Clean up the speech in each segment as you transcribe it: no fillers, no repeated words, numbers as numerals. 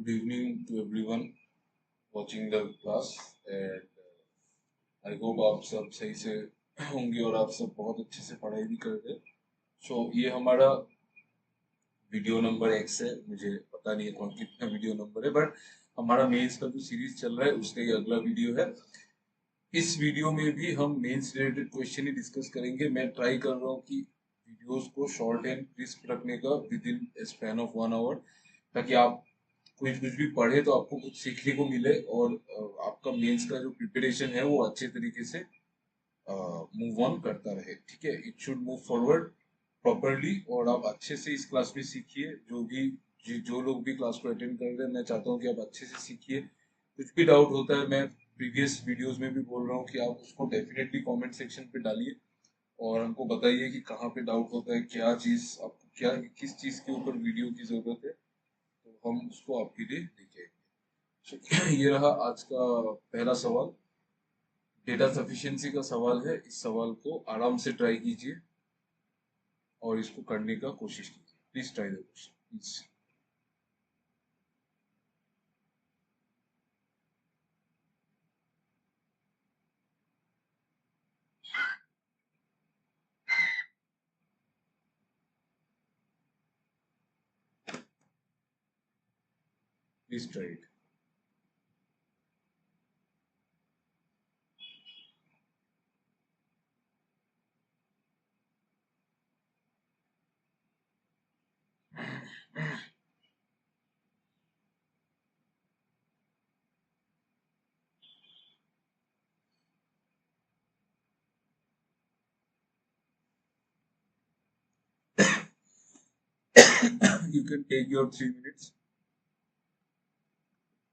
Good evening to everyone watching the class and I hope आप सब सही से होंगे और आप सब बहुत अच्छे से पढ़ाई भी कर रहे हैं। ये हमारा वीडियो नंबर X है। मुझे पता नहीं है कौन कितना वीडियो नंबर है, बट हमारा मेंस का जो सीरीज चल रहा है उसका ये अगला वीडियो है। इस वीडियो में भी हम मेंस रिलेटेड क्वेश्चन ही डिस्कस करेंगे। मैं ट्राई कर रहा हूँ कि वीडियोस को शॉर्ट एंड क्रिस्प रखने का within span of 1 hour, ताकि आप कुछ भी पढ़े तो आपको कुछ सीखने को मिले और आपका मेंस का जो प्रिपरेशन है वो अच्छे तरीके से मूव ऑन करता रहे। ठीक है, it should move forward properly और आप अच्छे से इस क्लास में सीखिए। जो लोग भी क्लास को अटेंड कर रहे हैं, मैं चाहता हूँ कि आप अच्छे से सीखिए। कुछ भी डाउट होता है, मैं प्रीवियस वीडियोस में भी बोल रहा हूँ कि आप उसको डेफिनेटली कमेंट सेक्शन पे डालिए और हमको बताइए कि कहाँ पे डाउट होता है, क्या चीज आपको, क्या किस चीज के ऊपर वीडियो की जरूरत है, तो हम उसको आपके लिए लिखेंगे। ये रहा आज का पहला सवाल। डेटा सफिशिएंसी का सवाल है। इस सवाल को आराम से ट्राई कीजिए और इसको करने का कोशिश कीजिए। Please try the question please. Please try it. You can take your 3 minutes.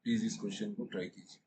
Please इस क्वेश्चन को ट्राई कीजिए।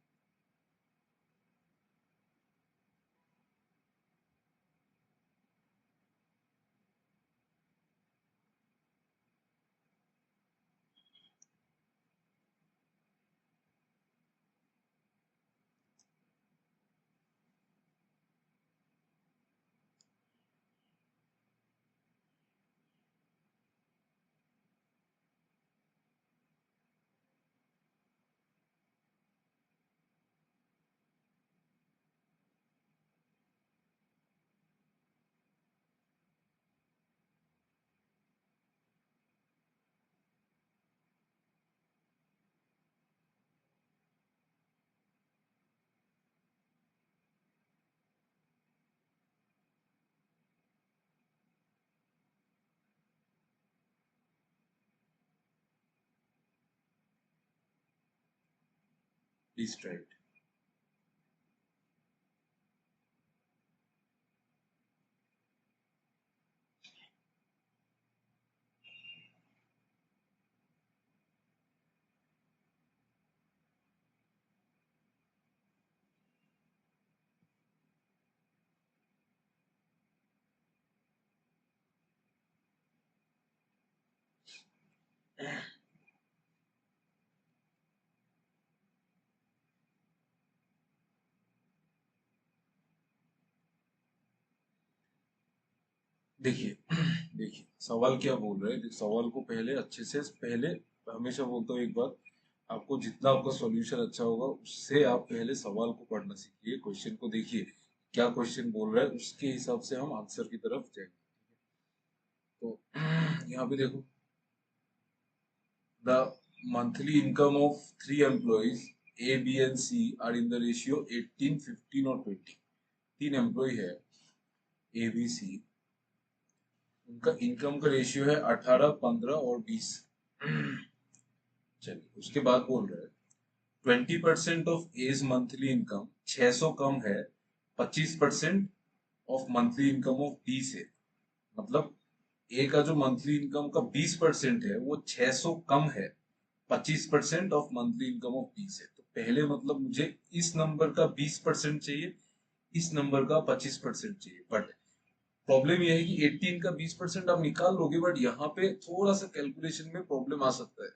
Please try it. देखिए देखिए सवाल क्या बोल रहे हैं। सवाल को पहले अच्छे से पहले, हमेशा बोलता हूँ एक बात, आपको जितना आपका सॉल्यूशन अच्छा होगा उससे आप पहले सवाल को पढ़ना सीखिए, क्वेश्चन को देखिए क्या क्वेश्चन बोल रहा है, उसके हिसाब से हम आंसर की तरफ जाएंगे। तो यहाँ पे देखो, the monthly income of 3 employees A, B and C are in the ratio 18, 15 और 20। 3 एम्प्लॉय है ए बी सी, उनका इनकम का रेशियो है 18, 15 और 20। चलिए उसके बाद बोल रहे हैं 20% ऑफ एज मंथली इनकम 600 कम है 25% of monthly income of B से। मतलब ए का जो मंथली इनकम का 20% है वो 600 कम है 25% ऑफ मंथली इनकम ऑफ 20 है। तो पहले मतलब मुझे इस नंबर का 20% चाहिए, इस नंबर का 25% चाहिए, बट प्रॉब्लम यह है कि 18 का 20% आप निकाल लोगे, बट यहाँ पे थोड़ा सा कैलकुलेशन में प्रॉब्लम आ सकता है।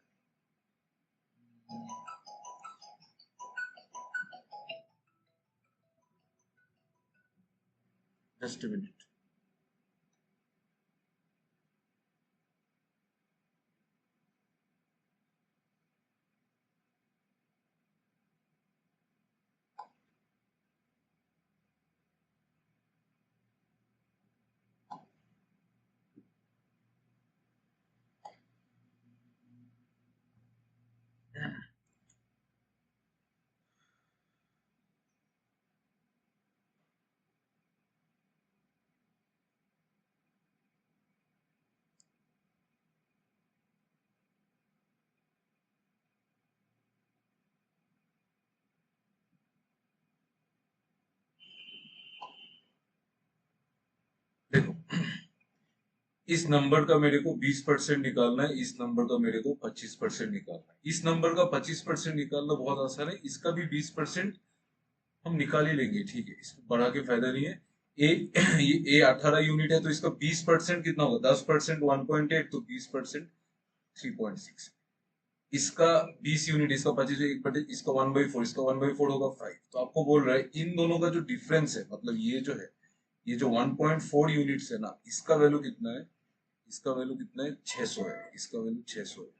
Just a minute. इस नंबर का मेरे को 20% निकालना है, इस नंबर का मेरे को 25% निकालना है। इस नंबर का 25% निकालना बहुत आसान है, इसका भी 20% हम निकाल ही लेंगे, ठीक है, इसको बढ़ा के फायदा नहीं है। ए ये 18 यूनिट है, तो इसका 20% कितना होगा, 10% 1.8, तो 20% 3.6। इसका 20 यूनिट, इसका 25, इसका 1/4, इसका 1/4 होगा 5। तो आपको बोल रहा है इन दोनों का जो डिफरेंस है, मतलब ये जो है, ये जो 1.4 यूनिट्स है ना, इसका वैल्यू कितना है, इसका वैल्यू कितना है, 600 है, इसका वैल्यू 600 है,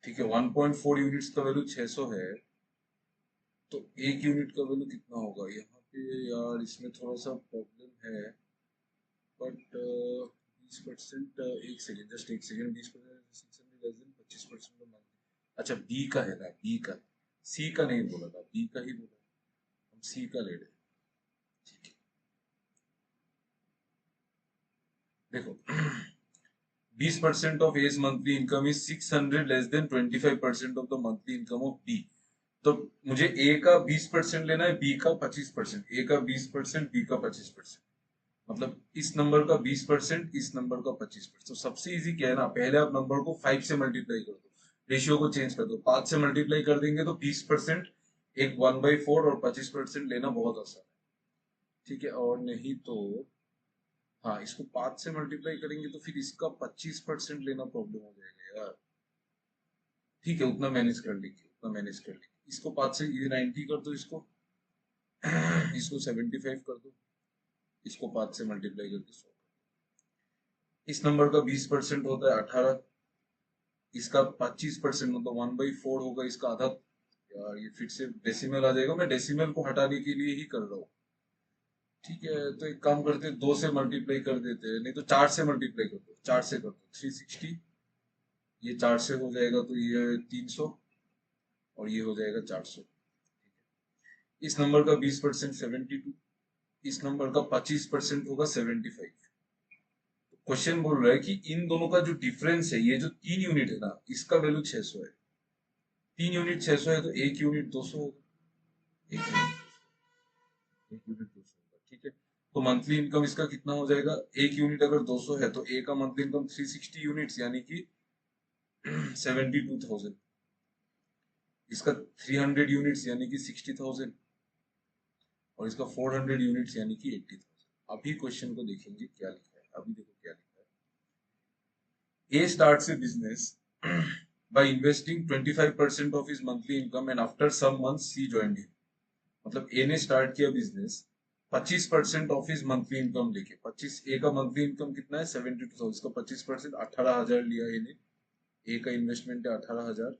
ठीक है। 1.4 यूनिट्स का वैल्यू 600 है, तो एक यूनिट का वैल्यू कितना होगा यहाँ पे, यार इसमें थोड़ा सा प्रॉब्लम है, बट 20%, एक सेकेंड, जस्ट एक सेकेंड, 20% 25%। अच्छा बी का है ना, बी का, सी का नहीं बोला था, बी का ही बोला, हम सी का ले रहे हैं, ठीक है। देखो 20% of A's monthly income is 600 less than 25% of the monthly income of B। तो मुझे ए का 20% लेना है, बी का 25%, ए का 20%, बी का 25%, मतलब इस नंबर का 20%, इस नंबर का 25%। तो सबसे इजी क्या है ना, पहले आप नंबर को 5 से मल्टीप्लाई कर दो, रेशियो को चेंज कर दो, 5 से मल्टीप्लाई कर देंगे तो 20%, एक 1/4 और 25% लेना बहुत आसान है, ठीक है। और नहीं तो हाँ, इसको 5 से मल्टीप्लाई करेंगे तो फिर इसका 25% लेना प्रॉब्लम हो जाएगा यार, ठीक है, उतना मैनेज कर लेंगे, उतना मैनेज कर लेंगे। इसको 5 से, ये 90 कर दो, इसको इसको 75 कर दो, इसको 5 से मल्टीप्लाई करके 100। इस नंबर का 20% होता है 18, इसका 25% मतलब 1/4 होगा, इसका आधा। यार ये फिर से डेसिमल आ जाएगा, मैं डेसिमल को हटाने के लिए ही कर रहा हूँ, ठीक है। तो एक काम करते हैं, 2 से मल्टीप्लाई कर देते हैं, नहीं तो 4 से मल्टीप्लाई कर दो, 4 से कर दो, 360, ये 4 से हो जाएगा तो ये 300, और ये हो जाएगा 400। इस नंबर का 20% 72, इस नंबर का 25% होगा 75। क्वेश्चन बोल रहा है कि इन दोनों का जो डिफरेंस है, ये जो 3 यूनिट है ना, इसका वैल्यू 600 है, 3 यूनिट 600 है, तो 1 यूनिट 200 होगा, 1 यूनिट, 1 यूनिट 200 होगा, ठीक है। तो मंथली इनकम इसका कितना हो जाएगा, 1 यूनिट अगर 200 है तो ए का मंथली इनकम 360 यूनिट्स यानी कि 72,000, इसका 300 यूनिट्स यानी कि 60,000, और इसका 400 यूनिट्स यानी कि 80,000। अभी क्वेश्चन को देखेंगे क्या लिखा है, अभी देखो क्या लिखा है। A starts a business by investing 25% of his monthly income and after some months C joined him। मतलब ए ने स्टार्ट किया business 25% of his monthly income लेके, 25, ए का मंथली इनकम कितना है 72,000, इसका 25% 18,000 लिया ए ने, ए का इन्वेस्टमेंट है 18,000,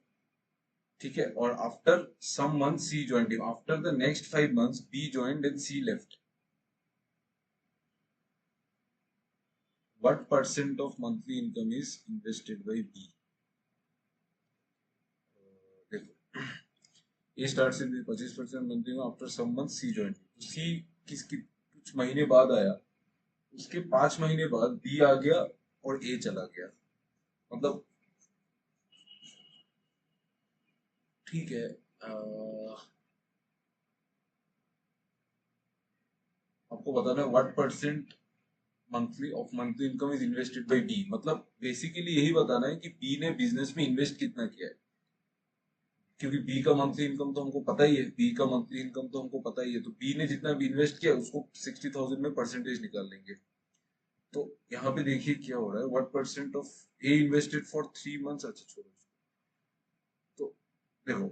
ठीक है। और after some month C joined him, after the next 5 months B joined and C left. What percent of monthly income is invested by B? देखो ये स्टार्ट से 25% मंथली में, after some month C join, तो सी किसकी कुछ महीने बाद आया, उसके 5 महीने बाद बी आ गया और ए चला गया, मतलब ठीक है। आपको बताना है what percent monthly income is invested by B, मतलब बेसिकली यही बताना है कि बी ने बिजनेस में इन्वेस्ट कितना किया है, क्योंकि बी का मंथली इनकम तो हमको पता ही है, बी का मंथली इनकम तो हमको पता ही है, तो बी ने जितना भी इन्वेस्ट किया उसको 60,000 में परसेंटेज निकाल लेंगे। तो यहाँ पे देखिए क्या हो रहा है, what percent of A invested for 3 months, अच्छा छोड़ो, तो देखो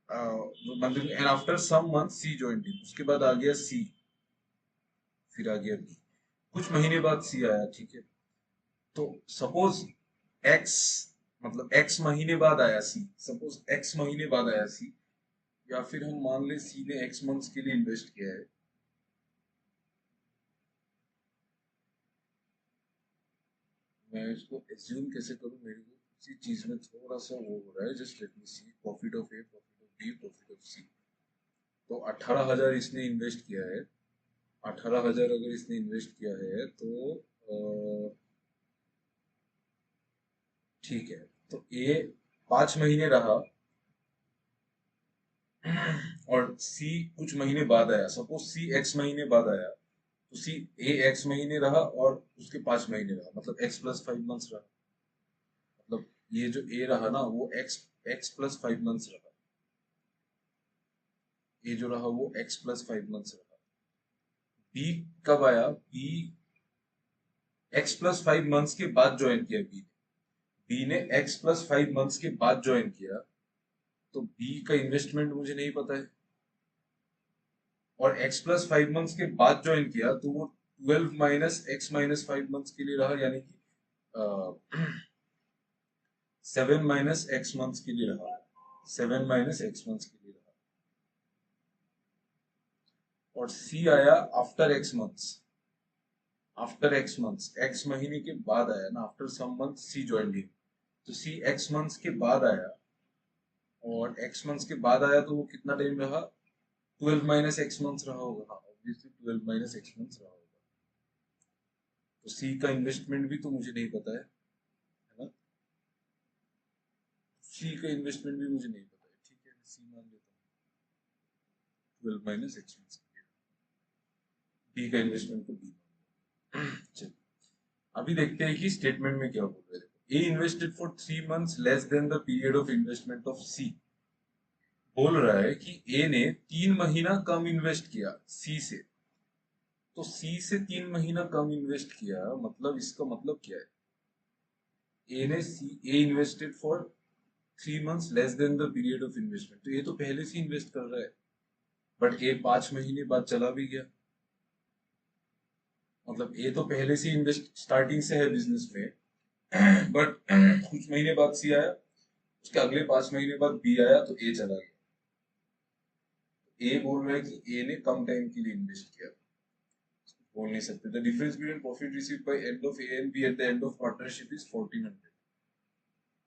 and after some month C joined him, उसके बाद आ गया सी, फिर आ गया बी, कुछ महीने बाद सी आया, ठीक है। तो सपोज एक्स, मतलब एक्स महीने बाद आया सी, सपोज एक्स महीने बाद आया सी, या फिर हम मान ले सी ने एक्स मंथ्स के लिए इन्वेस्ट किया है। मैं इसको एज्यूम कैसे करूं, मेरे को किसी चीज में थोड़ा सा वो हो रहा है, just let me see, profit of A, profit of B, profit of C. तो 18,000 इसने इन्वेस्ट किया है, 18,000 अगर इसने इन्वेस्ट किया है तो ठीक है, तो ए 5 महीने रहा और सी कुछ महीने बाद आया, सपोज सी एक्स महीने बाद आया, तो सी ए एक्स महीने रहा और उसके 5 महीने रहा, मतलब एक्स प्लस 5 मंथ्स रहा। मतलब ये जो ए रहा ना वो एक्स एक्स प्लस 5 मंथ्स रहा। ए जो रहा वो एक्स प्लस 5 मंथ्स रहा। बी कब आया? बी एक्स प्लस 5 मंथ्स के बाद ज्वाइन किया बी ने एक्स प्लस 5 मंथ्स के बाद ज्वाइन किया। तो बी का इन्वेस्टमेंट मुझे नहीं पता है, और एक्स प्लस 5 मंथ्स के बाद ज्वाइन किया तो वो 12 - x - 5 मंथ्स के लिए रहा, यानी कि 7 - x मंथ्स के लिए रहा। 7 - x मंथ्स के लिए रहा। और सी आया after x months. After x months, x महीने के बाद आया ना, after some month C join him. तो सी एक्स मंथ्स के बाद आया, और एक्स मंथ्स के बाद आया तो वो कितना टाइम रहा? 12 - x मंथ्स रहा होगा। हाँ ऑब्वियसली 12 - x मंथ्स रहा होगा। तो सी का इन्वेस्टमेंट भी तो मुझे नहीं पता है ना? सी का इन्वेस्टमेंट भी मुझे नहीं पता है, ठीक है सी मान लेता हूँ। 12 - x मंथ्स। बी का इन्वेस्टमेंट को बी। चलिए अभी देखते हैं कि स्टेटमेंट में क्या बोल रहे हैं। A invested for 3 months less than the period of investment of C. बोल रहा है कि ए ने 3 महीना कम इन्वेस्ट किया सी से। तो सी से 3 महीना कम इन्वेस्ट किया, मतलब इसका मतलब क्या है? A invested for 3 months less than the period of investment, तो ये तो पहले से इन्वेस्ट कर रहा है, बट ए 5 महीने बाद चला भी गया। मतलब ए तो पहले से इन्वेस्ट स्टार्टिंग से है बिजनेस में, बट कुछ महीने बाद सी आया, उसके अगले 5 महीने बाद बी आया तो ए चला गया। ए बोल रहा है कि ए ने कम टाइम के लिए इन्वेस्ट किया। बोल नहीं सकते। The difference between profit received by end of A and B at the end of partnership is 1400।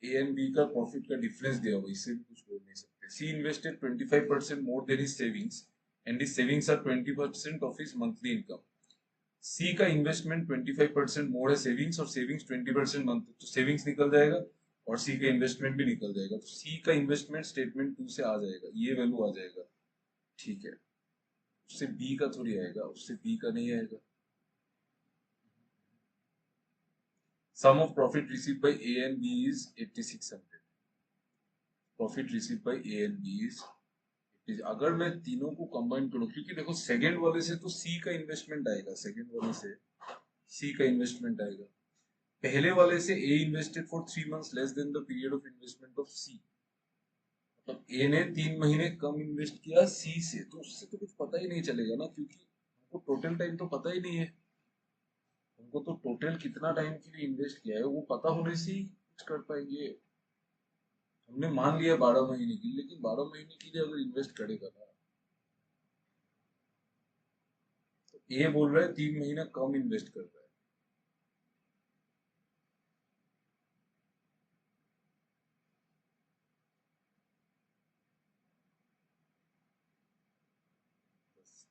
A and B का प्रॉफिट का डिफरेंस दिया हुआ, इससे भी कुछ बोल नहीं सकते। C invested 25% more than his savings and his savings are 20% of his monthly income. C का इन्वेस्टमेंट 25% मोर है सेविंग्स, और सेविंग्स 20% मंथ, तो सेविंग्स निकल जाएगा और सी का इन्वेस्टमेंट भी निकल जाएगा। तो सी का इन्वेस्टमेंट स्टेटमेंट 2 से आ जाएगा, ये वैल्यू आ जाएगा, ठीक है। उससे बी का थोड़ी आएगा, उससे बी का नहीं आएगा। Sum of profit received by A and B is 8600। Profit received by A and B is, अगर मैं तीनों को कंबाइन करूं, क्योंकि देखो सेकंड वाले से तो सी का इन्वेस्टमेंट आएगा, सेकंड वाले से सी का इन्वेस्टमेंट आएगा। पहले वाले से A invested for 3 months less than the period of investment of C. मतलब ए ने 3 महीने कम इन्वेस्ट किया सी से, तो उससे तो कुछ पता ही नहीं चलेगा ना, क्योंकि हमको टोटल टाइम तो पता ही नहीं है। हमको तो टोटल कितना टाइम के लिए इन्वेस्ट किया है वो पता होने से ही कुछ कर पाएंगे। हमने मान लिया 12 महीने की, लेकिन 12 महीने के लिए अगर इन्वेस्ट करेगा ना, तो ए बोल रहा है 3 महीना कम इन्वेस्ट कर रहा है।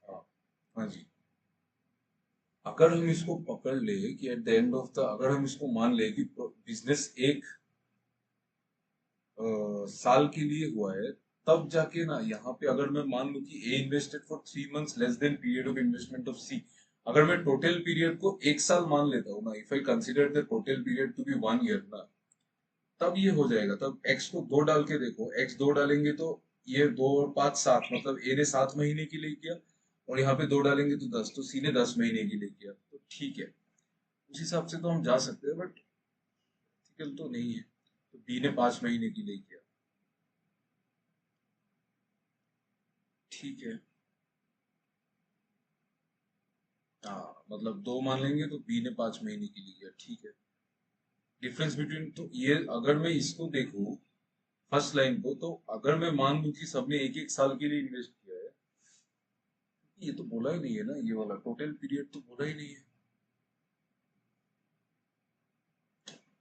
हाँ हाँ जी। अगर हम इसको पकड़ ले कि eight the end of the, अगर हम इसको मान ले कि बिजनेस एक साल के लिए हुआ है, तब जाके ना यहाँ पे अगर मैं मान लूं कि A invested for 3 months less than period of investment of C, अगर मैं टोटल पीरियड को 1 साल मान लेता हूँ ना, if I consider the total period to be 1 year ना, तब ये हो जाएगा। तब एक्स को 2 डाल के देखो, एक्स 2 डालेंगे तो ये 2 और 5 7, मतलब ए ने 7 महीने के लिए किया, और यहाँ पे 2 डालेंगे तो 10, तो सी ने 10 महीने के लिए किया, तो ठीक है उस हिसाब से तो हम जा सकते हैं, बट एथिकल तो नहीं है। तो बी ने 5 महीने के लिए किया, ठीक है। हाँ मतलब 2 मान लेंगे तो बी ने 5 महीने के लिए किया, ठीक है। डिफरेंस बिटवीन, तो ये अगर मैं इसको देखूं फर्स्ट लाइन को, तो अगर मैं मान लूं कि सबने एक एक साल के लिए इन्वेस्ट किया है, ये तो बोला ही नहीं है ना, ये वाला टोटल पीरियड तो बोला ही नहीं है।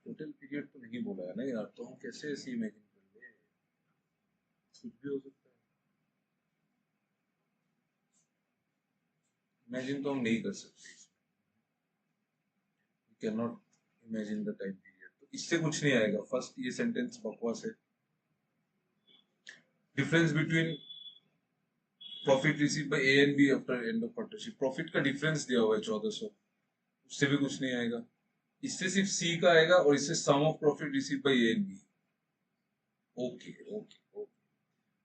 टोटल पीरियड तो नहीं बोला है ना यार, तो हम कैसे ऐसे इमेजिन कर ले? कुछ भी हो सकता है, इमेजिन तो हम नहीं कर सकते। Can not imagine the time period, तो इससे कुछ नहीं आएगा। फर्स्ट ये सेंटेंस बकवास है। Difference between profit receive by A and B after end of partnership, profit का डिफरेंस दिया हुआ है 1400, उससे भी कुछ नहीं आएगा, इससे सिर्फ सी का आएगा और इससे sum of profit receive by A and B. Okay okay okay.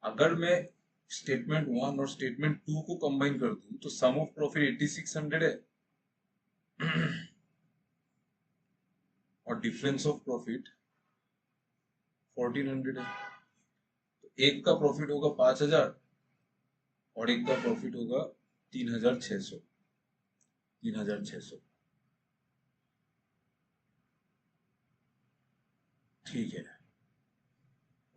अगर मैं स्टेटमेंट वन और स्टेटमेंट टू को कंबाइन कर दूं तो सम ऑफ प्रॉफिट 8600 है और डिफरेंस ऑफ प्रॉफिट 1400 है। तो एक का प्रॉफिट होगा 5000 और एक का प्रॉफिट होगा 3600, 3600। ठीक है,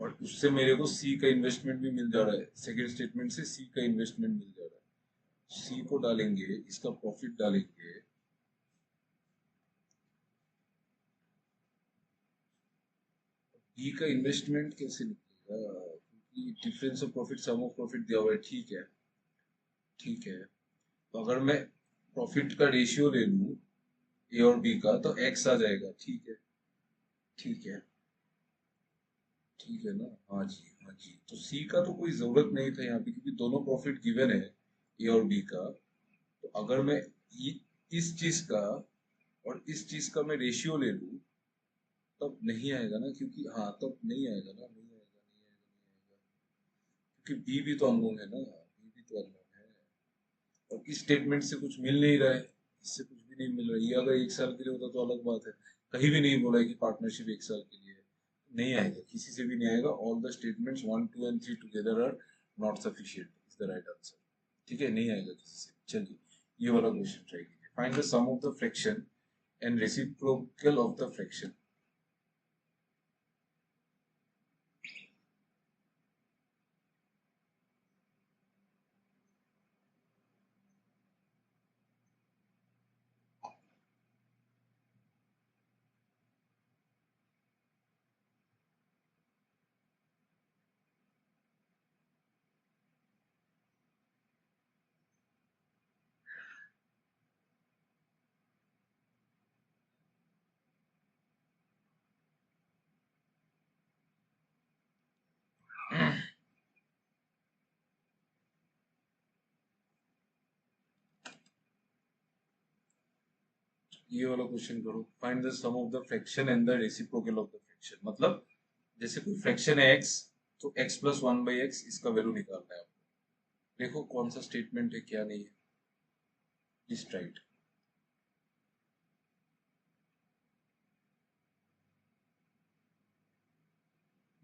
और उससे मेरे को सी का इन्वेस्टमेंट भी मिल जा रहा है, सेकंड स्टेटमेंट से सी का इन्वेस्टमेंट मिल जा रहा है। सी को डालेंगे, इसका प्रॉफिट डालेंगे, बी का इन्वेस्टमेंट कैसे निकलेगा, क्योंकि difference of profit sum of profit दिया हुआ है। ठीक है ठीक है, तो अगर मैं प्रॉफिट का रेशियो ले लूं ए और बी का तो एक्स आ जाएगा। ठीक है ठीक है ठीक है ना। हाँ जी हाँ जी, तो सी का तो कोई जरूरत नहीं था यहाँ पे क्योंकि दोनों प्रॉफिट गिवन है ए और बी का। तो अगर मैं इस चीज का और इस चीज का मैं रेशियो ले लूं तब नहीं आएगा ना, क्योंकि हाँ तब नहीं आएगा ना, नहीं आएगा नहीं आएगा नहीं आएगा, क्योंकि बी भी तो अननोन है ना, बी भी तो अननोन है। और इस स्टेटमेंट से कुछ मिल नहीं रहा है, इससे कुछ भी नहीं मिल रहा है। ये अगर एक साल के लिए होता तो अलग बात है, कहीं भी नहीं बोला है कि पार्टनरशिप एक साल के लिए है। नहीं आएगा, किसी से भी नहीं आएगा। All the statements 1 2 and 3 together are not sufficient is the right answer. ठीक है, नहीं आएगा किसी से। चलिए ये वाला क्वेश्चन ट्राई कीजिए। Find the sum of the fraction and reciprocal of the fraction. ये वाला क्वेश्चन करो। Find the sum of the fraction and the reciprocal of the fraction. मतलब जैसे कोई फ्रैक्शन है एक्स, तो x plus one by x इसका value निकालना है आपको। देखो कौन सा स्टेटमेंट है क्या नहीं है। List right.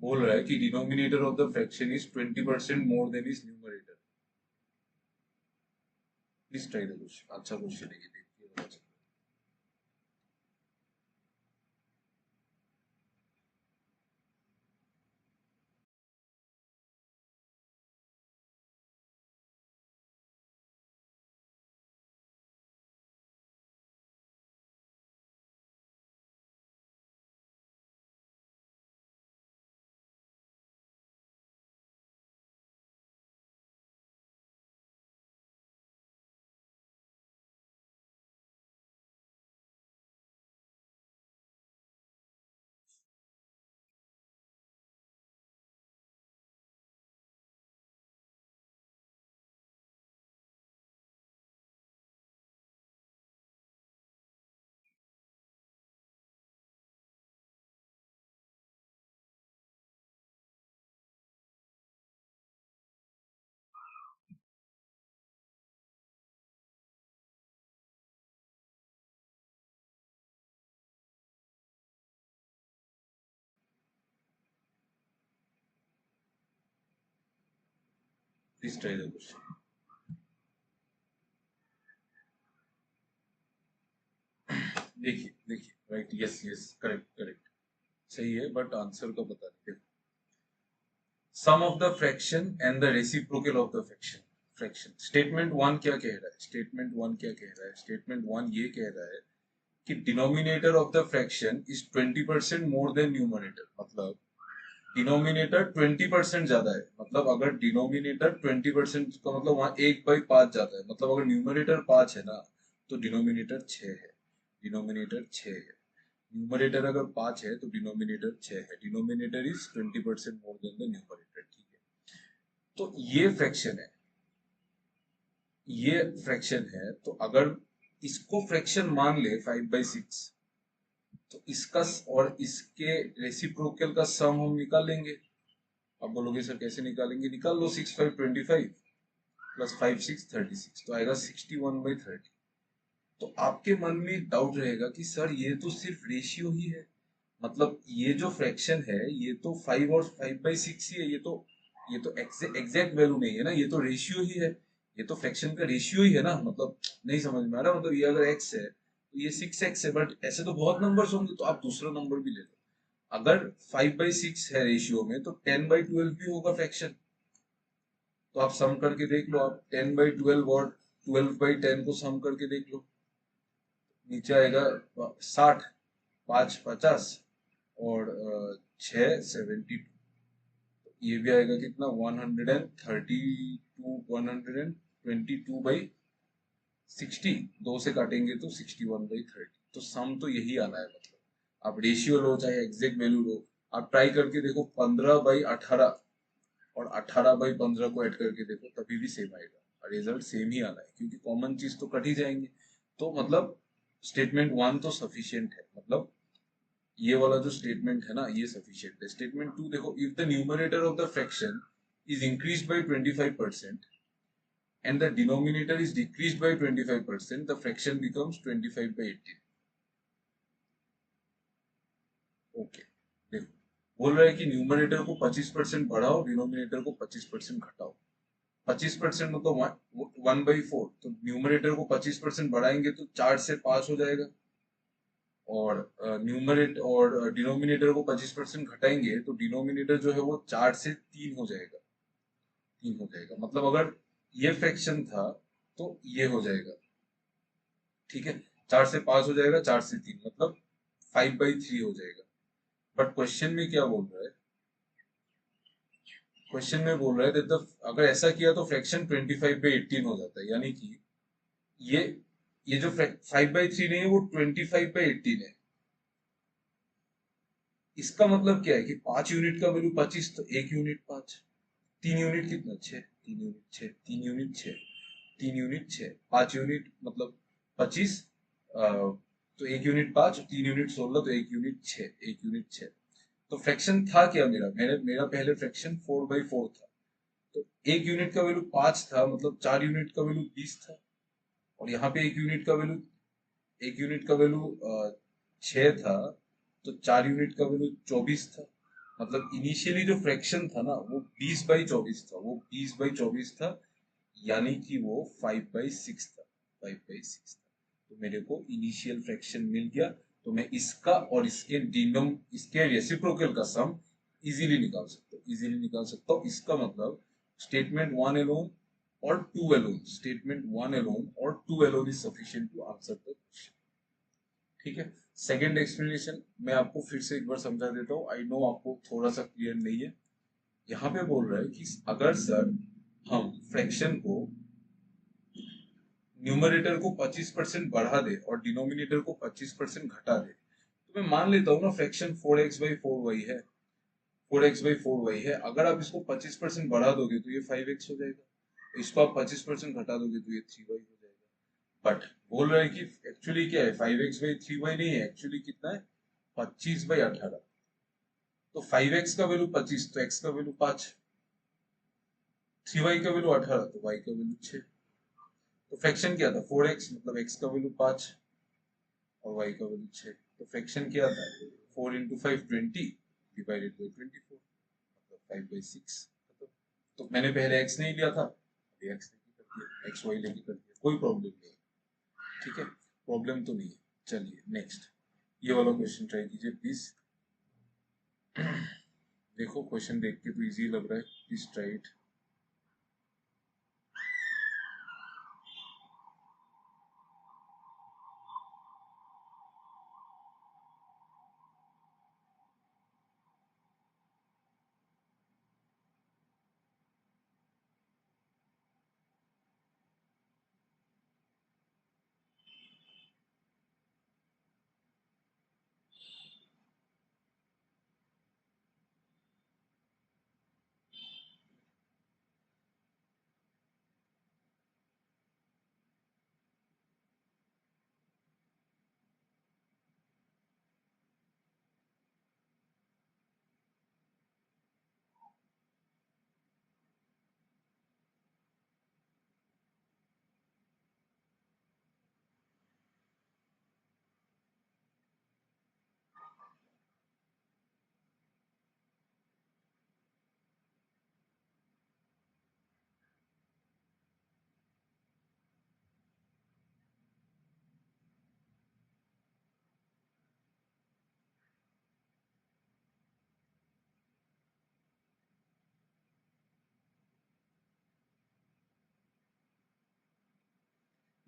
बोल रहा है कि denominator of the fraction is 20% more than is numerator. List right है क्वेश्चन, अच्छा क्वेश्चन है ये, देखिए पता चल। लिस्ट राइट है क्वेश्चन। देखिए देखिए, right, yes yes, correct correct, सही है, बट आंसर का पता नहीं। देखो, sum of the fraction and the reciprocal of the fraction. Fraction statement one क्या कह रहा है, स्टेटमेंट वन क्या कह रहा है, स्टेटमेंट वन ये कह रहा है कि denominator of the fraction is 20% more then numerator. मतलब डिनोमिनेटर 20% ज्यादा है। मतलब अगर डिनोमिनेटर 20% का मतलब वहां 1/5 जाता है। मतलब अगर न्यूमरेटर 5 है ना तो डिनोमिनेटर 6 है। डिनोमिनेटर 6 है। न्यूमरेटर अगर 5 है तो डिनोमिनेटर 6 है। Denominator is 20% more then the numerator. ठीक है, तो ये फ्रैक्शन है। ये फ्रैक्शन है, तो अगर इसको फ्रैक्शन मान ले 5/6, तो इसका और इसके रेसिप्रोकल का सम हम निकाल लेंगे। अब बोलोगे सर कैसे निकालेंगे? निकाल लो, 6/5 = 25 प्लस 5/6 = 36, तो आएगा 61/30। तो आपके मन में एक डाउट रहेगा कि सर ये तो सिर्फ रेशियो ही है, मतलब ये जो फ्रैक्शन है ये तो 5 और 5/6 ही है, ये तो एग्जैक्ट वैल्यू नहीं है ना, ये तो रेशियो ही है, ये तो फ्रैक्शन का रेशियो ही है ना, मतलब नहीं समझ में आ रहा? मतलब ये अगर x है तो ये 6x है, बट ऐसे तो बहुत नंबर्स होंगे, तो आप दूसरा नंबर भी ले लो। अगर 5/6 है रेशियो में, तो 10/12 भी होगा फ्रैक्शन। तो आप सम करके देख लो, आप 10/12 और 12/10 को सम करके देख लो। नीचे आएगा 60, 5 50 और 6 72। ये भी आएगा कितना? 132/60। दो से काटेंगे तो 61/30। तो सम तो यही आना है, मतलब आप रेशियो लो चाहे एग्जैक्ट वैल्यू लो, आप ट्राई करके देखो 15/18 और 18/15 को ऐड करके देखो, तभी भी सेम आएगा, रिजल्ट सेम ही आना है, क्योंकि कॉमन चीज तो कट ही जाएंगे। तो मतलब स्टेटमेंट 1 तो सफिशियंट है, मतलब ये वाला जो स्टेटमेंट है ना ये सफिशियंट है। स्टेटमेंट 2 देखो, if the numerator of the fraction is increased by 25% and the denominator is decreased by 25%, the fraction becomes 25/18। Okay, देखो बोल रहा है कि न्यूमरेटर को 25% बढ़ाओ, डिनोमिनेटर को 25% घटाओ। 25% मतलब 1/4, तो न्यूमरेटर को 25% बढ़ाएंगे तो 4 से 5 हो जाएगा, और न्यूमरेट और डिनोमिनेटर को 25% घटाएंगे तो डिनोमिनेटर जो है वो 4 से 3 हो जाएगा। 3 हो जाएगा, मतलब अगर ये फ्रैक्शन था तो ये हो जाएगा, ठीक है। 4 से 5 हो जाएगा, 4 से 3 मतलब 5/3 हो जाएगा। बट क्वेश्चन में क्या बोल रहा है? क्वेश्चन में बोल रहा है अगर ऐसा किया तो फ्रैक्शन 25/18 हो जाता है, यानी कि ये ये जो 5/3 नहीं है वो 25/18 है। इसका मतलब क्या है कि 5 यूनिट का वैल्यू 25, तो 1 यूनिट 5, 3 यूनिट कितना? 6, 3 यूनिट 6, 3 यूनिट 6, 3 यूनिट 6, 5 यूनिट मतलब 25, तो 1 यूनिट 5, 3 यूनिट 16, तो 1 यूनिट 6, 1 यूनिट 6। तो फ्रैक्शन था क्या मेरा? मेरा पहले फ्रैक्शन 4/4 था, तो 1 यूनिट का वैल्यू 5 था, मतलब 4 यूनिट का वैल्यू 20 था, और यहाँ पे 1 यूनिट का वैल्यू 6 था, तो 4 यूनिट का वैल्यू 24 था। मतलब इनिशियली जो फ्रैक्शन था ना वो 20/24 था, वो 20/24 था, यानी कि वो 5/6 था, 5/6 था। तो मेरे को इनिशियल फ्रैक्शन मिल गया, तो मैं इसका और इसके रेसिप्रोकल का सम इजीली निकाल सकता हूँ। इसका मतलब स्टेटमेंट 1 एलोन और 2 एलोन, स्टेटमेंट 1 एलोन और 2 alone is sufficient to answer the question. ठीक है। सेकंड एक्सप्लेनेशन मैं आपको फिर से एक बार समझा देता हूँ, आई नो आपको थोड़ा सा क्लियर नहीं है। यहाँ पे बोल रहा है कि अगर सर हम फ्रैक्शन को न्यूमरेटर को 25% बढ़ा दे और डिनोमिनेटर को 25% घटा दे, तो मैं मान लेता हूँ ना फ्रैक्शन 4x/4y है, 4x/4y है। अगर आप इसको 25% बढ़ा दोगे तो ये 5x हो जाएगा, इसको आप 25% घटा दोगे तो ये 3y हो जाएगा। बट बोल रहे हैं कि एक्चुअली क्या है? 5x/3y नहीं है, एक्चुअली कितना है? 25/18। तो 5x का वैल्यू 25, तो x का वैल्यू 5, 3y का वैल्यू 18, तो y का वैल्यू 6। तो फ्रैक्शन क्या था? 4x, मतलब x का वैल्यू 5 और y का वैल्यू 6। तो फ्रैक्शन क्या था? 4 × 5 20 डिवाइडेड बाई 24, मतलब 5/6। तो मैंने पहले x नहीं लिया था, अभी x लेके कर दिया, x y लेके कर दिया, कोई प्रॉब्लम नहीं है, ठीक है, प्रॉब्लम तो नहीं है। चलिए नेक्स्ट, ये वाला क्वेश्चन ट्राई कीजिए प्लीज। देखो क्वेश्चन देख के तो इजी लग रहा है, प्लीज ट्राई इट।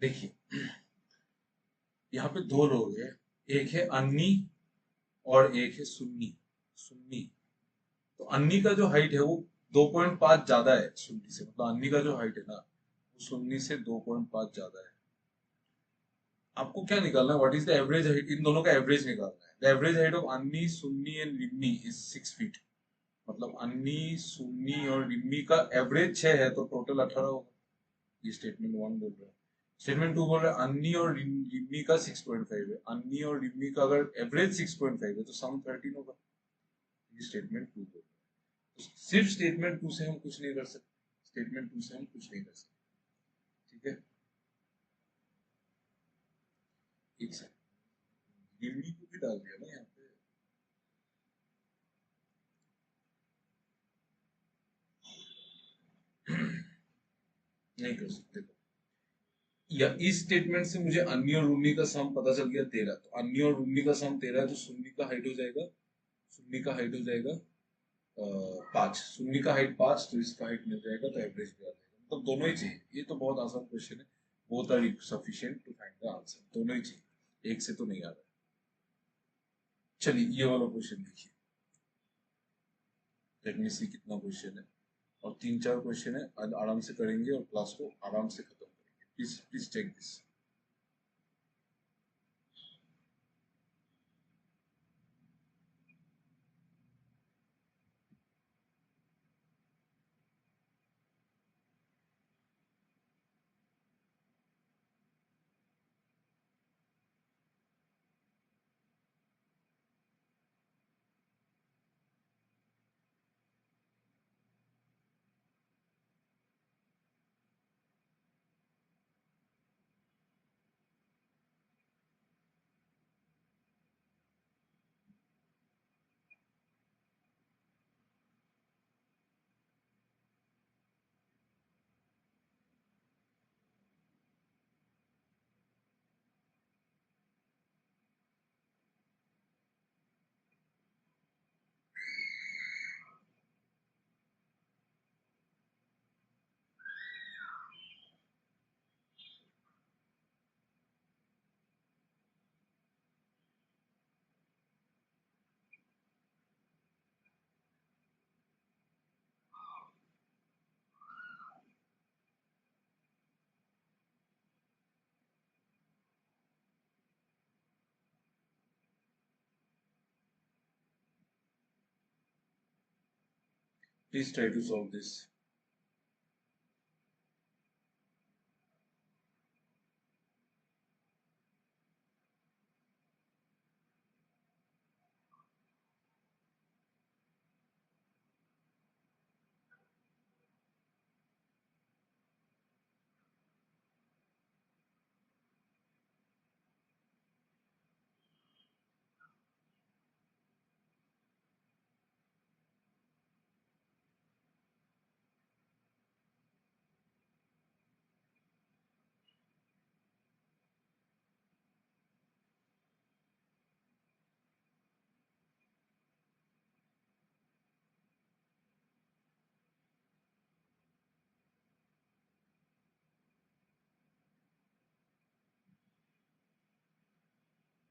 देखिए यहाँ पे दो लोग हैं, एक है अन्नी और एक है सुन्नी। सुन्नी, तो अन्नी का जो हाइट है वो 2.5 ज्यादा है सुन्नी से, मतलब अन्नी का जो हाइट है ना वो सुन्नी से 2.5 ज्यादा है। आपको क्या निकालना है, what is the average height, इन दोनों का एवरेज निकालना है। द एवरेज हाइट ऑफ अन्नी, सुन्नी एंड रिम्नी इज 6 फीट। मतलब अन्नी, सुन्नी और रिम्नी का एवरेज 6 है, तो टोटल 18 होगा। ये स्टेटमेंट वन बोल रहा है। स्टेटमेंट टू बोल रहा है अन्नी और रिम्नी का 6.5 है, अन्नी और रिम्नी का अगर एवरेज 6.5 है तो सम 13 होगा। ये स्टेटमेंट टू बोल रहा है। तो सिर्फ स्टेटमेंट टू से हम कुछ नहीं कर सकते, स्टेटमेंट टू से हम कुछ नहीं कर सकते। ठीक है, एक सेकंड, रिम्नी को भी डाल दिया ना यहाँ पे। नहीं कर सकते तो, या इस स्टेटमेंट से मुझे अन्नी और रूमी का सम पता चल गया 13, तो अन्नी और रूमी का सम 13 है, तो सुन्नी का हाइट हो जाएगा, सुन्नी का हाइट हो जाएगा 5। सुन्नी का हाइट 5, तो इसका हाइट मिल जाएगा, तो एवरेज भी आ जाएगा। मतलब दोनों ही चाहिए, ये तो बहुत आसान क्वेश्चन है। Both are sufficient to find the answer, दोनों ही चाहिए, एक से तो नहीं आ रहा है। चलिए ये वाला क्वेश्चन देखिए, लेट मी सी कितना क्वेश्चन है। और 3-4 क्वेश्चन है, आज आराम से करेंगे और क्लास को आराम से खत्म करेंगे। Please please check this. Please try to solve this.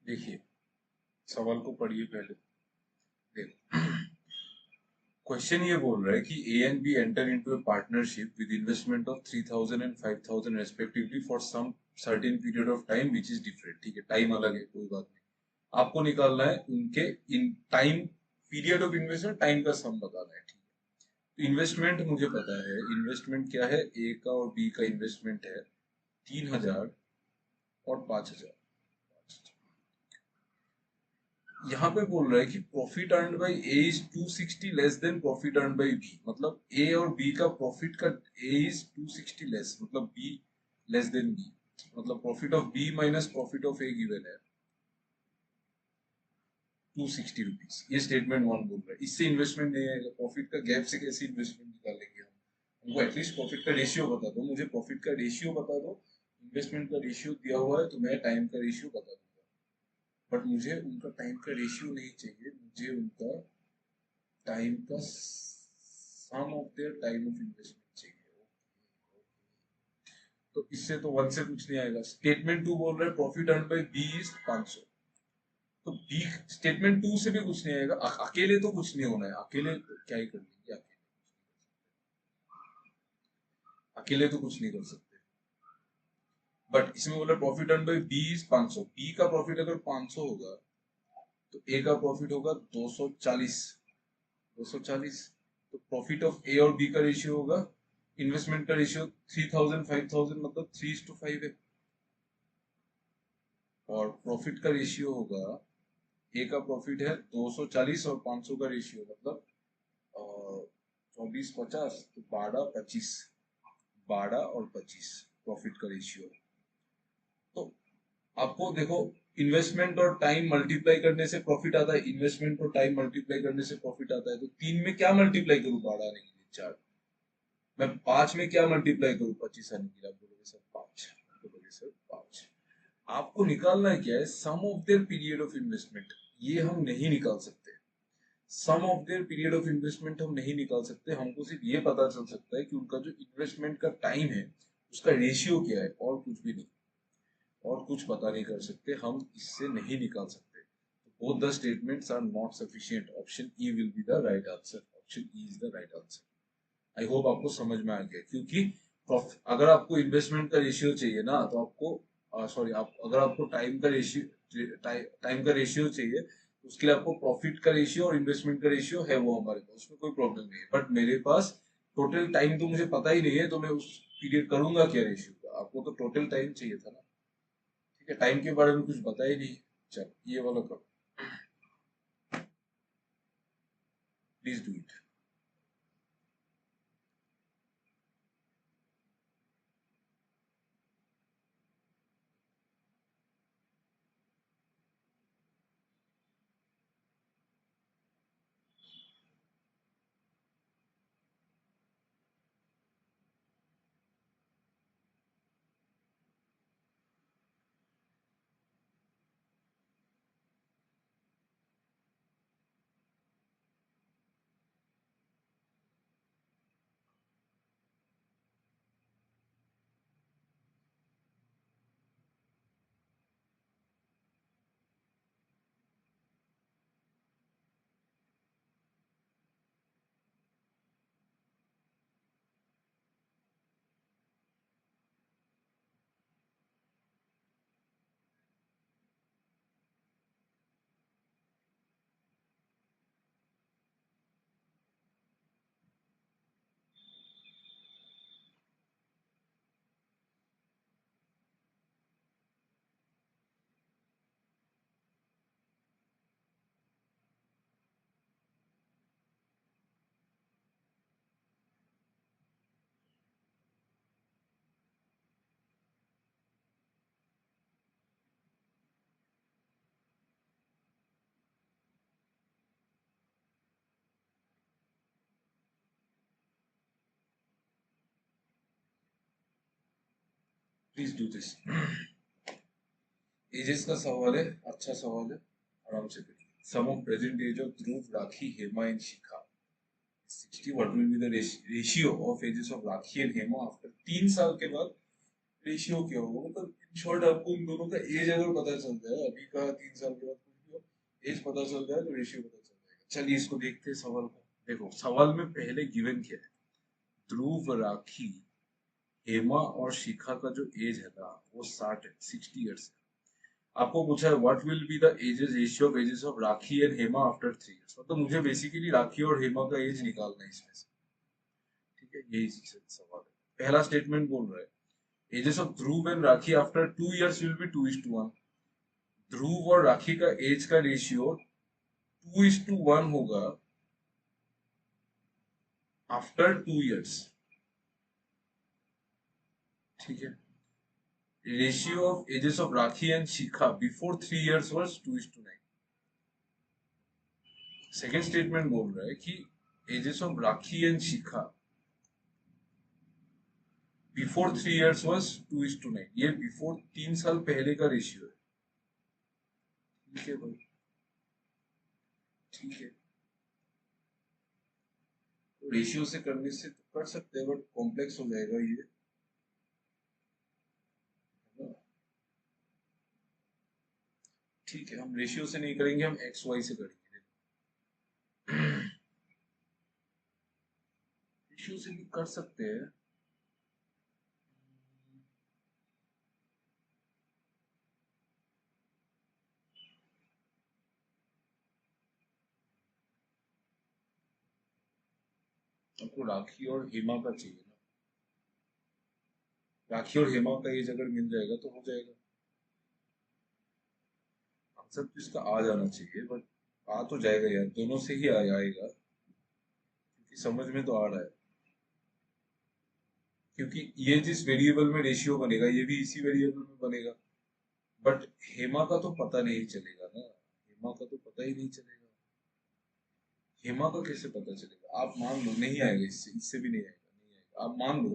देखिए सवाल को पढ़िए पहले। देखो क्वेश्चन ये बोल रहा है कि A and B enter into a partnership with investment of 3000 and 5000 respectively for some certain period of time which is different. ठीक है, टाइम अलग है, कोई बात नहीं। आपको निकालना है उनके in time, period of investment, time का सम बताना है। ठीक है, तो इन्वेस्टमेंट मुझे पता है, इन्वेस्टमेंट क्या है, ए का और बी का इन्वेस्टमेंट है 3000 और 5000। यहाँ पे बोल रहा है कि profit earn by A is 260 less than profit earn by B. मतलब ए और बी का प्रॉफिट का, ए इज 260 लेस, मतलब बी लेस देन बी। मतलब profit of B minus profit of A given है 260 रुपीज। ये स्टेटमेंट वन बोल रहा है। इससे इन्वेस्टमेंट नहीं आएगा, प्रॉफिट का गैप से कैसे इन्वेस्टमेंट निकालेंगे हम। हमको एटलीस्ट प्रॉफिट का रेशियो बता दो, मुझे प्रॉफिट का रेशियो बता दो। इन्वेस्टमेंट का रेशियो दिया हुआ है तो मैं टाइम का रेशियो बता दूंगा, बट मुझे उनका टाइम का रेशियो नहीं चाहिए, मुझे उनका टाइम का sum of their time of investment चाहिए। तो इससे तो 1 से कुछ नहीं आएगा। स्टेटमेंट 2 बोल रहा है profit earn by B is 500, तो बी स्टेटमेंट 2 से भी कुछ नहीं आएगा। अकेले तो कुछ नहीं होना है, अकेले तो क्या ही कर लेंगे, अकेले तो कुछ नहीं कर सकते। बट इसमें बोला profit earn by B is 500, B का प्रॉफिट अगर 500 होगा तो ए का प्रॉफिट होगा 240, 240। तो प्रॉफिट ऑफ ए और बी का रेशियो होगा, इन्वेस्टमेंट का रेशियो 3000 5000 मतलब 3:5 है। और प्रॉफिट का रेशियो होगा, ए का प्रॉफिट है 240 और 500 का रेशियो मतलब 24 50 तो 12 25, 12 और 25 प्रॉफिट का रेशियो। तो आपको देखो, इन्वेस्टमेंट और टाइम मल्टीप्लाई करने से प्रॉफिट आता है, इन्वेस्टमेंट और टाइम मल्टीप्लाई करने से प्रॉफिट आता है। तो 3 में क्या मल्टीप्लाई करूं 12 आने के लिए, 4। मैं 5 में क्या मल्टीप्लाई करूं 25 आने के लिए, आप बोलोगे सर 5, बोलोगे सर 5। आपको निकालना है क्या है, sum of their period of investment. ये हम नहीं निकाल सकते, sum of their period of investment हम नहीं निकाल सकते। हमको सिर्फ ये पता चल सकता है कि उनका जो इन्वेस्टमेंट का टाइम है उसका रेशियो क्या है, और कुछ भी नहीं, और कुछ पता नहीं कर सकते हम, इससे नहीं निकाल सकते। Both the statements are not sufficient, option E will be the right answer, option E is the right answer. I hope आपको समझ में आ गया, क्योंकि अगर आपको इन्वेस्टमेंट का रेशियो चाहिए ना तो आपको सॉरी, आप अगर आपको टाइम का रेशियो चाहिए तो उसके लिए आपको प्रॉफिट का रेशियो और इन्वेस्टमेंट का रेशियो है वो हमारे पास, उसमें कोई प्रॉब्लम नहीं है। बट मेरे पास टोटल टाइम तो मुझे पता ही नहीं है, तो मैं उस पीरियड करूंगा क्या रेशियो का, आपको तो टोटल टाइम चाहिए था ना। ठीक है, टाइम के बारे में कुछ पता ही नहीं। चल ये वाला करो, please do it. Please do this. Ages का सवाल है, अच्छा सवाल है, आराम से करिए। Sum of present age of Dhruv, Rakhi, Hema and Shikha 60, what will be the ratio of ages of Rakhi and Hema after 3 साल के बाद, रेशियो क्या होगा। मतलब इन शॉर्ट आपको उन दोनों का एज अगर पता चल जाए, अभी का 3 साल के बाद कुछ भी हो, एज पता चल जाए तो रेशियो पता चल जाएगा। चलिए इसको देखते हैं सवाल को। देखो सवाल में पहले गिवन क्या है, ध्रुव, राखी, हेमा और शिखा का जो एज है ना वो 60 है, 60 ईयर्स है। आपको पूछा है what will be the ages ratio of ages of Rakhi and Hema after 3 years, मतलब मुझे बेसिकली राखी और हेमा का एज निकालना है इसमें से। ठीक है, यही सवाल है। पहला स्टेटमेंट बोल रहा है ages of Dhruv and Rakhi after 2 years will be 2:1। Dhruv और राखी का एज का रेशियो 2:1 होगा आफ्टर 2 इयर्स। ठीक है, ratio of ages of Rakhi and Shikha before 3 years was 2:9। Second statement बोल रहा है कि ages of Rakhi and Shikha before 3 years was 2:9। ये बिफोर 3 साल पहले का रेशियो है। ठीक है भाई, ठीक है, रेशियो से करने से तो कर सकते हैं बट कॉम्प्लेक्स हो जाएगा ये। ठीक है, हम रेशियो से नहीं करेंगे, हम एक्स वाई से करेंगे। रेशियो से भी कर सकते हैं। आपको राखी और हेमा का चाहिए ना? राखी और हेमा का एज अगर मिल जाएगा तो हो जाएगा। आंसर तो इसका आ जाना चाहिए, बट आ तो जाएगा यार, दोनों से ही आएगा, क्योंकि समझ में तो आ रहा है। क्योंकि ये जिस वेरिएबल में रेशियो बनेगा ये भी इसी वेरिएबल में बनेगा। बट हेमा का तो पता नहीं चलेगा ना, हेमा का तो पता ही नहीं चलेगा। हेमा का कैसे पता चलेगा? आप मान लो नहीं आएगा, इससे इससे भी नहीं आएगा, नहीं आएगा। आप मान लो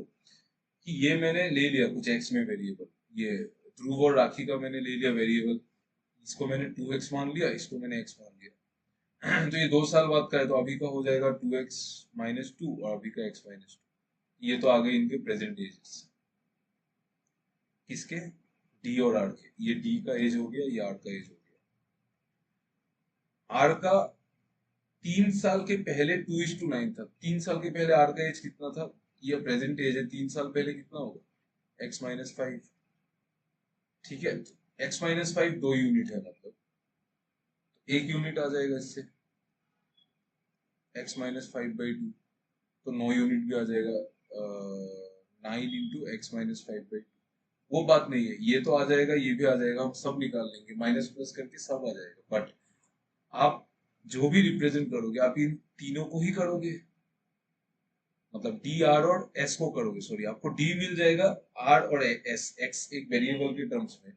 कि ये मैंने ले लिया कुछ एक्स में वेरिएबल, ये ध्रुव और राखी का मैंने ले लिया वेरिएबल, इसको मैंने 2x मान लिया, इसको मैंने x मान लिया। तो ये 2 साल बाद का है, तो अभी का हो जाएगा 2x-2 और अभी का x-2। ये तो आ गए इनके प्रेजेंट एजेस। किसके? डी और आर के। ये डी का एज हो गया, ये आर का एज हो गया। आर का 3 साल के पहले 2:9 था। 3 साल के पहले आर का एज कितना था? ये प्रेजेंट एज है, 3 साल पहले कितना होगा? x-5। ठीक है, x-5 2 यूनिट है, मतलब 1 यूनिट आ जाएगा इससे, x-5/2, तो 9 यूनिट भी आ जाएगा। 9 × x-5/2। वो बात नहीं है, ये तो आ जाएगा, ये भी आ जाएगा, हम सब निकाल लेंगे, माइनस प्लस करके सब आ जाएगा। बट आप जो भी रिप्रेजेंट करोगे, आप इन तीनों को ही करोगे, मतलब डी आर और एस को करोगे। सॉरी, आपको डी मिल जाएगा, आर और एस, एक्स एक वेरिएबल के टर्म्स में,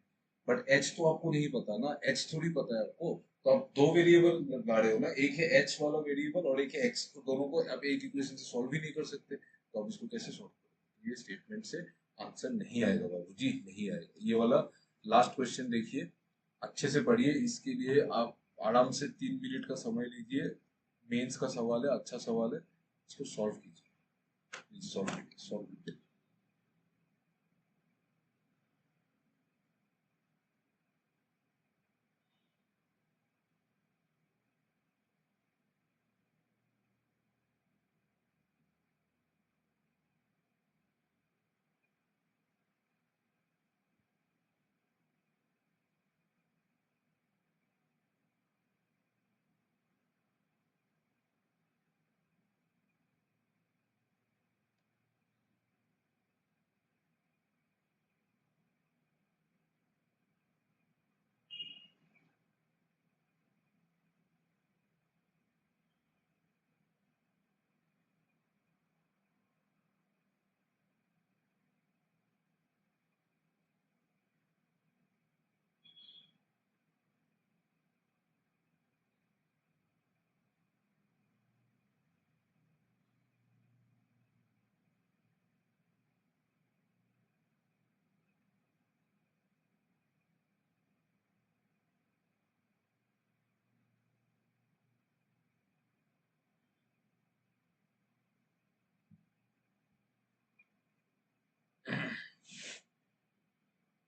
बट एच तो आपको नहीं पता ना, एच थोड़ी पता है आपको। तो आप दो वेरिएबल ला रहे हो ना, एक है एच वाला वेरिएबल और एक है एक्स, तो दोनों को आप एक इक्वेशन से सॉल्व ही नहीं कर सकते, तो आप इसको कैसे सॉल्व करोगे? ये स्टेटमेंट से आंसर नहीं आएगा बाबू जी, नहीं आएगा। ये वाला लास्ट क्वेश्चन देखिए, अच्छे से पढ़िए, इसके लिए आप आराम से 3 मिनट का समय लीजिए। मेंस का सवाल है, अच्छा सवाल है, इसको सॉल्व कीजिए। Solve it, solve it.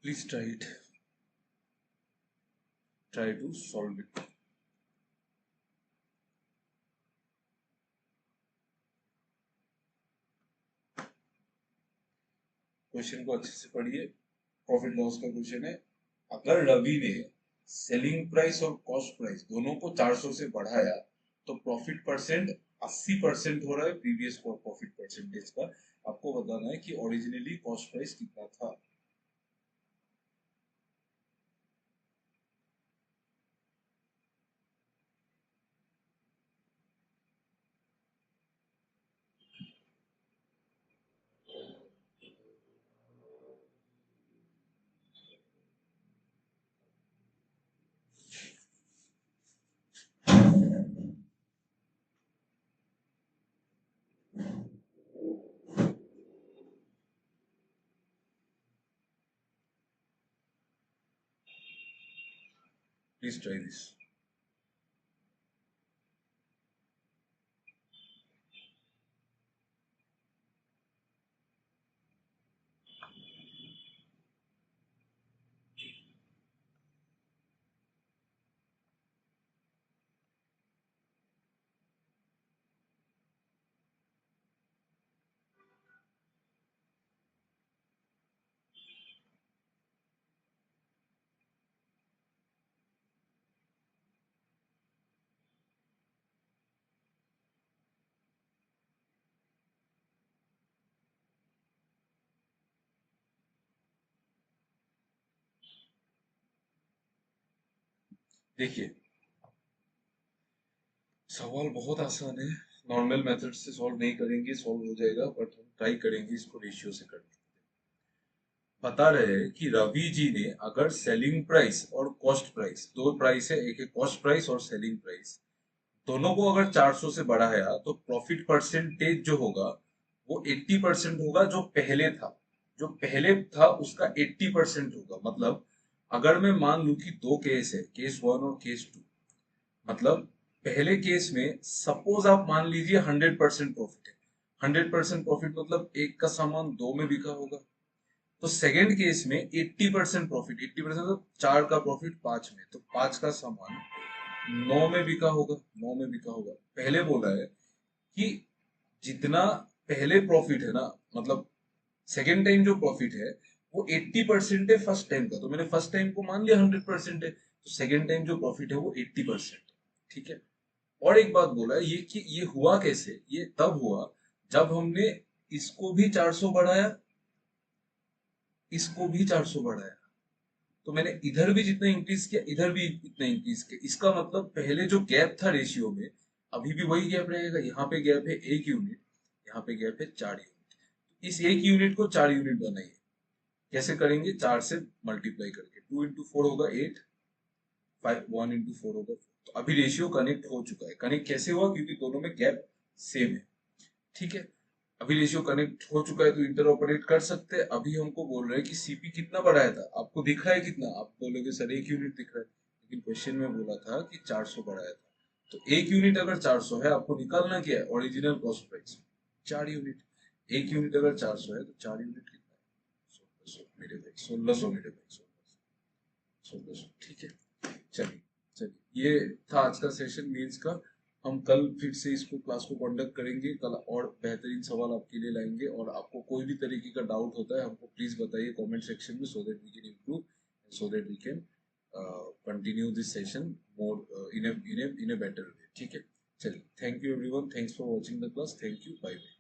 Please try it. Try to solve it. Question को अच्छे से पढ़िए, प्रॉफिट लॉस का क्वेश्चन है। अगर रवि ने सेलिंग प्राइस और कॉस्ट प्राइस दोनों को 400 से बढ़ाया, तो प्रॉफिट परसेंट 80% हो रहा है प्रीवियस प्रॉफिट परसेंटेज का। आपको बताना है कि ओरिजिनली कॉस्ट प्राइस कितना था। Please try this. देखिए सवाल बहुत आसान है, नॉर्मल मेथड से सॉल्व नहीं करेंगे सॉल्व हो जाएगा, बट हम ट्राई करेंगे इसको रेशियो से करने। बता रहे हैं कि रवि जी ने अगर सेलिंग प्राइस और कॉस्ट प्राइस, दो प्राइस है, एक है कॉस्ट प्राइस और सेलिंग प्राइस, दोनों को अगर 400 से बढ़ाया तो प्रॉफिट परसेंटेज जो होगा वो 80% होगा, जो पहले था, जो पहले था उसका 80% होगा। मतलब अगर मैं मान लूं कि दो केस है, केस वन और केस टू, मतलब पहले केस में सपोज आप मान लीजिए 100% प्रॉफिट है, 100% प्रॉफिट मतलब एक का सामान दो में बिका होगा। तो सेकंड केस में 80% प्रॉफिट, 80% मतलब चार का प्रॉफिट पांच में, तो पांच का सामान नौ में बिका होगा, नौ में बिका होगा। पहले बोला है कि जितना पहले प्रॉफिट है ना, मतलब सेकेंड टाइम जो प्रॉफिट है वो 80% है फर्स्ट टाइम का, तो मैंने फर्स्ट टाइम को मान लिया 100% है, तो सेकेंड टाइम जो प्रॉफिट है वो 80% है। ठीक है। और एक बात बोला है ये कि ये हुआ कैसे, ये तब हुआ जब हमने इसको भी 400 बढ़ाया, इसको भी 400 बढ़ाया, तो मैंने इधर भी जितना इंक्रीज किया इधर भी इतना इंक्रीज किया। इसका मतलब पहले जो गैप था रेशियो में, अभी भी वही गैप रहेगा। यहाँ पे गैप है 1 यूनिट, यहाँ पे गैप है 4 यूनिट। इस 1 यूनिट को 4 यूनिट बनाइए। कैसे करेंगे, 4 से मल्टीप्लाई करके, 2 into 4 होगा 8, 1 into 4 होगा 4। तो अभी रेशियो कनेक्ट हो चुका है। कनेक्ट कैसे हुआ, क्योंकि दोनों में गैप सेम है। ठीक है। अभी रेशियो कनेक्ट हो चुका है तो इंटर ऑपरेट कर सकते हैं। अभी हमको बोल रहे हैं कि सीपी कितना बढ़ाया था, आपको दिख रहा है कितना, आप बोलोगे सर 1 यूनिट दिख रहा है, लेकिन क्वेश्चन में बोला था कि 400 बढ़ाया था। तो 1 यूनिट अगर 400 है, आपको निकालना क्या है, original cost price 4 unit. 1 unit अगर 400 है तो 4 यूनिट कितना है, 1600 मेरे भाई, 1600 मेरे भाई, 1600। ठीक है। चलिए चलिए, ये था आज का सेशन मेंस का। हम कल फिर से इसको क्लास को कंडक्ट करेंगे, कल और बेहतरीन सवाल आपके लिए लाएंगे। और आपको कोई भी तरीके का डाउट होता है हमको प्लीज बताइए कमेंट सेक्शन में, so that we can improve, so that we can continue this session more in a better way. ठीक है। चलिए, thank you everyone, thanks for watching the class, thank you, bye bye.